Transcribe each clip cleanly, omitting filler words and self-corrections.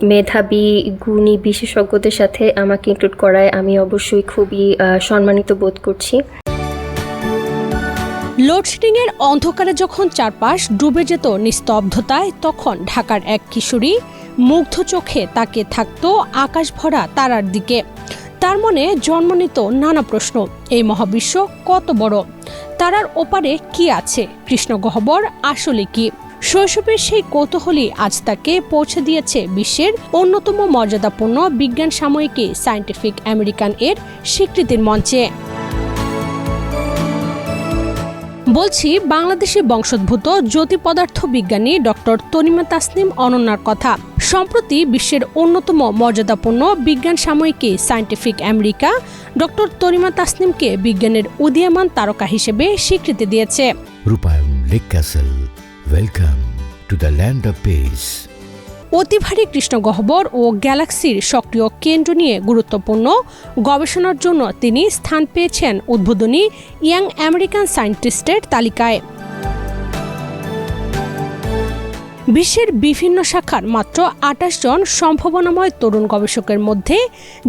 মেধাবী গুণী বিশেষজ্ঞদের সাথে আমাকে ইনক্লুড করায় আমি অবশ্যই খুবই সম্মানিত বোধ করছি। লোডশেডিংয়ের অন্ধকারে যখন চারপাশ ডুবে যেত নিস্তব্ধতায়, তখন ঢাকার এক কিশোরী মুগ্ধ চোখে তাকিয়ে থাকত আকাশ ভরা তারার দিকে। তার মনে জন্ম নিত নানা প্রশ্ন। এই মহাবিশ্ব কত বড়? তারার ওপারে কি আছে? কৃষ্ণগহ্বর আসলে কি? শৈশবের সেই কৌতূহলী আজ তাকে পৌঁছে দিয়েছে বিশ্বের অন্যতম মর্যাদাপূর্ণ বিজ্ঞান সাময়িকী সায়েন্টিফিক আমেরিকান এর স্বীকৃতির মঞ্চে। বলছি বাংলাদেশি বংশোদ্ভূত জ্যোতিপদার্থ বিজ্ঞানী ডক্টর তনিমা তাসনিম অনন্যার কথা। সম্প্রতি বিশ্বের অন্যতম মর্যাদাপূর্ণ বিজ্ঞান সাময়িকী সায়েন্টিফিক আমেরিকা ডক্টর তনিমা তাসনিমকে বিজ্ঞানের উদীয়মান তারকা হিসেবে স্বীকৃতি দিয়েছে। রূপায়ণ lake castle, welcome to the land of piece. অতি ভারী কৃষ্ণগহ্বর ও গ্যালাক্সির সক্রিয় কেন্দ্র নিয়ে গুরুত্বপূর্ণ গবেষণার জন্য তিনি স্থান পেয়েছেন উদ্বোধনী ইয়াং আমেরিকান সায়েন্টিস্টের তালিকায়। বিশ্বের বিভিন্ন শাখার মাত্র ২৮ জন সম্ভাবনাময় তরুণ গবেষকের মধ্যে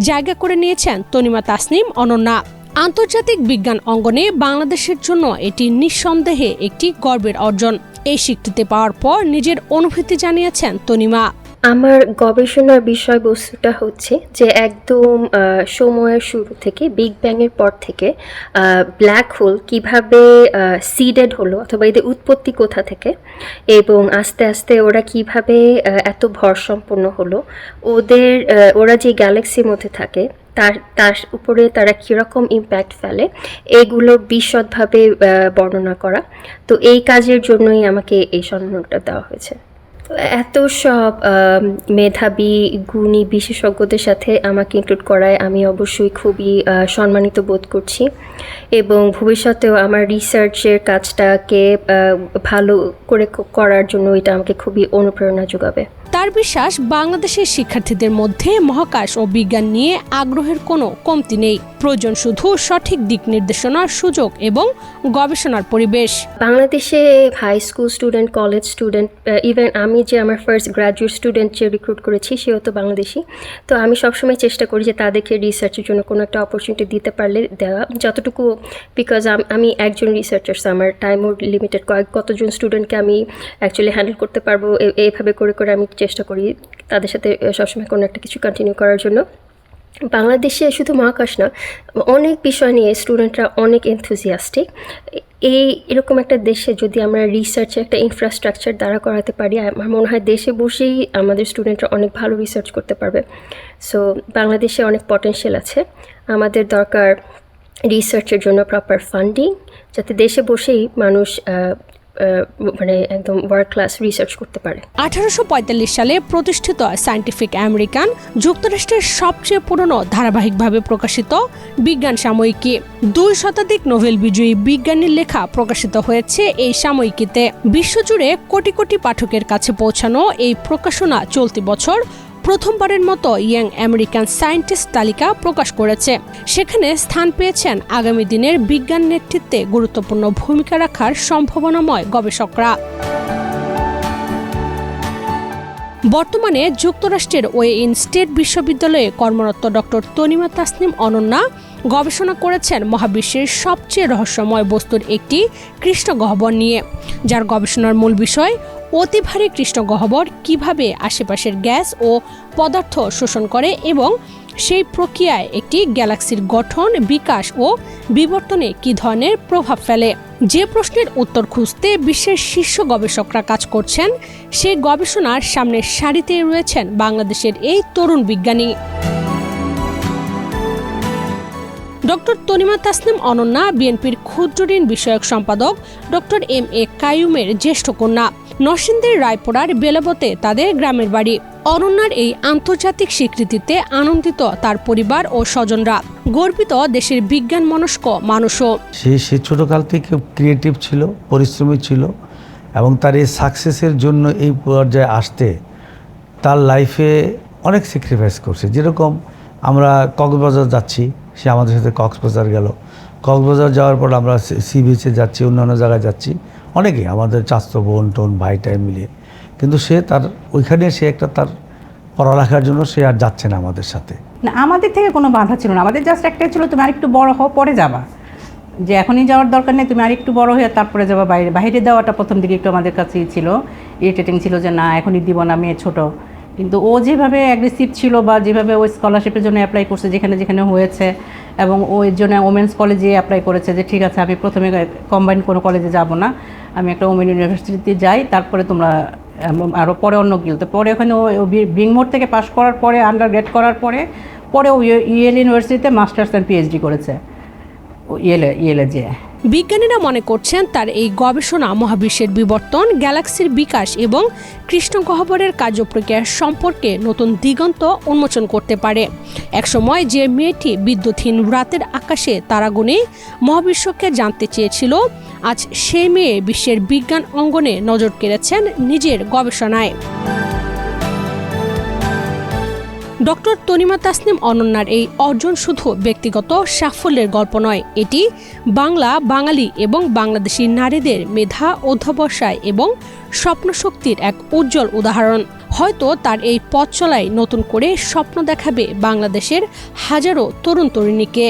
জায়গা করে নিয়েছেন তনিমা তাসনিম অনন্যা। আন্তর্জাতিক বিজ্ঞান অঙ্গনে বাংলাদেশের জন্য এটি নিঃসন্দেহে একটি গর্বের অর্জন। এই স্বীকৃতি পাওয়ার পর নিজের অনুভূতি জানিয়েছেন তনিমা। আমার গবেষণার বিষয়বস্তুটা হচ্ছে যে একদম সময়ের শুরু থেকে বিগ ব্যাংয়ের পর থেকে ব্ল্যাক হোল কিভাবে সিডেড হলো, অথবা এদের উৎপত্তি কোথা থেকে, এবং আস্তে আস্তে ওরা কিভাবে এত ভরসম্পন্ন হলো, ওরা যে গ্যালাক্সির মধ্যে থাকে তার উপরে তারা কীরকম ইম্প্যাক্ট ফেলে, এগুলো বিশদভাবে বর্ণনা করা। তো এই কাজের জন্যই আমাকে এই সম্মানটা দেওয়া হয়েছে। এত সব মেধাবী গুণী বিশেষজ্ঞদের সাথে আমাকে ইনক্লুড করায় আমি অবশ্যই খুবই সম্মানিত বোধ করছি, এবং ভবিষ্যতেও আমার রিসার্চের কাজটাকে ভালো করে করার জন্য এটা আমাকে খুবই অনুপ্রেরণা যোগাবে। তার বিশ্বাস, বাংলাদেশের শিক্ষার্থীদের মধ্যে মহাকাশ ও বিজ্ঞান নিয়ে আগ্রহের কোনো কমতি নেই। প্রয়োজন শুধু সঠিক দিক নির্দেশনার সুযোগ এবং গবেষণার পরিবেশ। বাংলাদেশে high school student, college student, even আমি যে আমার ফার্স্ট গ্র্যাজুয়েট স্টুডেন্ট যে রিক্রুট করেছি সেও তো বাংলাদেশি। তো আমি সবসময় চেষ্টা করি যে তাদেরকে রিসার্চের জন্য কোনো একটা অপরচুনিটি দিতে পারলে দেওয়া, যতটুকু, বিকজ আমি একজন রিসার্চার্স, আমার টাইমও লিমিটেড, কতজন স্টুডেন্টকে আমি অ্যাকচুয়ালি হ্যান্ডেল করতে পারবো, এইভাবে করে আমি চেষ্টা করি তাদের সাথে সবসময় কোনো একটা কিছু কন্টিনিউ করার জন্য। বাংলাদেশে শুধু মহাকাশ না, অনেক বিষয় নিয়ে স্টুডেন্টরা অনেক এনথুজিয়াস্টিক। এরকম একটা দেশে যদি আমরা রিসার্চে একটা ইনফ্রাস্ট্রাকচার দাঁড়া করাতে পারি, আমার মনে হয় দেশে বসেই আমাদের স্টুডেন্টরা অনেক ভালো রিসার্চ করতে পারবে। সো বাংলাদেশে অনেক পটেনশিয়াল আছে। আমাদের দরকার রিসার্চের জন্য প্রপার ফান্ডিং, যাতে দেশে বসেই মানুষ মানে একদম ওয়ার্ল্ড ক্লাস রিসার্চ করতে পারে। 1845 সালে প্রতিষ্ঠিত সায়েন্টিফিক আমেরিকান যুক্তরাষ্ট্রের সবচেয়ে পুরনো ধারাবাহিকভাবে প্রকাশিত বিজ্ঞান সাময়িকী। 2 শতাধিক নোবেল বিজয়ী বিজ্ঞানীর লেখা প্রকাশিত হয়েছে এই সাময়িকীতে। বিশ্বজুড়ে কোটি কোটি পাঠকের কাছে পৌঁছানো এই প্রকাশনা চলতি বছর প্রথমবারের মতো ইয়াং আমেরিকান সায়েন্টিস্ট তালিকা প্রকাশ করেছে। সেখানে স্থান পেয়েছেন আগামী দিনের বিজ্ঞান নেতৃত্বে গুরুত্বপূর্ণ ভূমিকা রাখার সম্ভাবনাময় গবেষকরা। বর্তমানে যুক্তরাষ্ট্রের ওয়েইন স্টেট বিশ্ববিদ্যালয়ে কর্মরত ডক্টর তনিমা তাসনিম অনন্যা গবেষণা করেছেন মহাবিশ্বের সবচেয়ে রহস্যময় বস্তুর একটি কৃষ্ণগহ্বর নিয়ে, যার গবেষণার মূল বিষয় অতি ভারী কৃষ্ণগহ্বর কিভাবে আশেপাশের গ্যাস ও পদার্থ শোষণ করে এবং সেই প্রক্রিয়ায় একটি গ্যালাক্সির গঠন, বিকাশ ও বিবর্তনে কী ধরনের প্রভাব ফেলে। যে প্রশ্নের উত্তর খুঁজতে বিশ্বের শীর্ষ গবেষকরা কাজ করছেন, সেই গবেষণার সামনের সারিতে রয়েছেন বাংলাদেশের এই তরুণ বিজ্ঞানী। ডক্টর তনিমা তাসনিম অনন্যা বিএনপির ক্ষুদ্র ঋণ বিষয়ক সম্পাদক ডক্টর এম.এ. কাইয়ুমের জ্যেষ্ঠ কন্যা। নরসিংদীর রায়পুরার বেলাবতে তাদের গ্রামের বাড়ি। অনন্যার এই আন্তর্জাতিক স্বীকৃতিতে আনন্দিত তার পরিবার ও স্বজনরা, গর্বিত দেশের বিজ্ঞান মনস্ক মানুষও। সে ছোটকাল থেকে ক্রিয়েটিভ ছিল, পরিশ্রমী ছিল, এবং তার এই সাকসেসের জন্য এই পর্যায়ে আসতে তার লাইফে অনেক স্যাক্রিফাইস করছে। যেরকম আমরা কক্সবাজার যাচ্ছি, সে আমাদের সাথে কক্সবাজার গেল। কক্সবাজার যাওয়ার পর আমরা সি বিচে যাচ্ছি, অন্যান্য জায়গায় যাচ্ছি, অনেকে আমাদের চাস্তো বোন টোন ভাই টাই মিলিয়ে। কিন্তু সে তার ওইখানে সে একটা তার পড়ালেখার জন্য সে আর যাচ্ছে না আমাদের সাথে। না, আমাদের থেকে কোনো বাধা ছিল না, আমাদের জাস্ট একটাই ছিল, তুমি আরেকটু বড় হও পরে যাবা, যে এখনই যাওয়ার দরকার নেই, তুমি আরেকটু বড় হয়ে তারপরে যাবা বাইরে। বাইরে দেওয়াটা প্রথম দিকে একটু আমাদের কাছেই ছিল, ইরিটেটিং ছিল যে না এখনই দিব না, মেয়ে ছোটো। কিন্তু ও যেভাবে অ্যাগ্রেসিভ ছিল বা যেভাবে ও স্কলারশিপের জন্য অ্যাপ্লাই করছে যেখানে যেখানে হয়েছে, এবং ও এর জন্য ওমেন্স কলেজে অ্যাপ্লাই করেছে যে ঠিক আছে আমি প্রথমে কম্বাইন কোনো কলেজে যাব না, আমি একটা ওমেন ইউনিভার্সিটিতে যাই, তারপরে তোমরা আরও পরে অন্য গিলতে। পরে ওখানে ও ব্রিংমোর থেকে পাশ করার পরে আন্ডার গ্রেড করার পরে ও ইয়েল ইউনিভার্সিটিতে মাস্টার্স অ্যান্ড পিএইচডি করেছে ইয়েলে যে। বিজ্ঞানীরা মনে করছেন তার এই গবেষণা মহাবিশ্বের বিবর্তন, গ্যালাক্সির বিকাশ এবং কৃষ্ণগহ্বরের কার্যপ্রক্রিয়া সম্পর্কে নতুন দিগন্ত উন্মোচন করতে পারে। একসময় যে মেয়েটি বিদ্যুৎহীন রাতের আকাশে তারাগুনে মহাবিশ্বকে জানতে চেয়েছিল, আজ সেই মেয়ে বিশ্বের বিজ্ঞান অঙ্গনে নজর কেড়েছেন নিজের গবেষণায়। ডক্টর তনিমা তাসনিম অনন্যার এই অর্জন শুধু ব্যক্তিগত সাফল্যের গল্প নয়, এটি বাংলা, বাঙালি এবং বাংলাদেশি নারীদের মেধা, অধ্যবসায় এবং স্বপ্নশক্তির এক উজ্জ্বল উদাহরণ। হয়তো তার এই পথ চলাই নতুন করে স্বপ্ন দেখাবে বাংলাদেশের হাজারো তরুণ তরুণীকে।